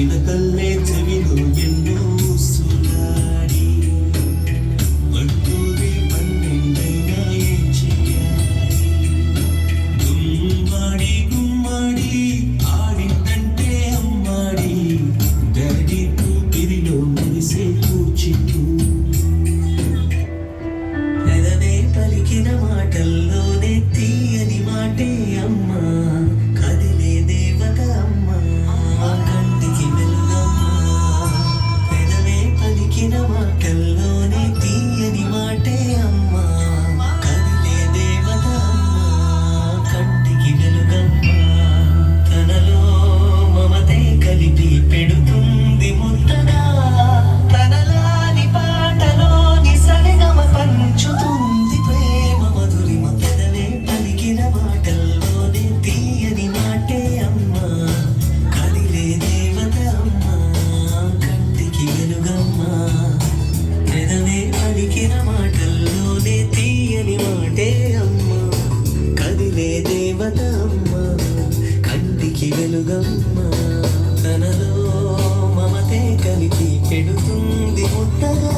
చిలకల్లే చెవిలో ఎన్నో సులాడి మట్టూరి పన్నెండైనా ఏం చెయ్యాలి గుమ్మాడి గుమ్మాడి ఆడిందంటే అమ్మాడి డాడీ పిరిలో మెరిసే కూచిట్టు పెదవే పలికిన మాటల్లోనే తీయని మాటే అమ్మా కదిలే దేవత అమ్మా కంటికి వెలుగమ్మా పెదవే పలికిన మాటల్లోనే తీయని మాటే అమ్మా కదిలే దేవత అమ్మా కంటికి వెలుగమ్మా తనలో మమతే కలిపి పెడుతుంది ముద్దగా తనలాని పాటలోని సరిగమ పంచుతుంది ప్రేమ మధురిమ పెదవే పలికిన మాటల్లోనే తీయని మాటే అమ్మా కదిలే దేవత అమ్మా కంటికి వెలుగమ్మా పెదవే పలికిన మాటల్లోనే తీయని మాటే అమ్మా కదిలే దేవత అమ్మా కంటికి వెలుగమ్మా తనలో మమతే కలిపి పెడుతుంది ముద్దగా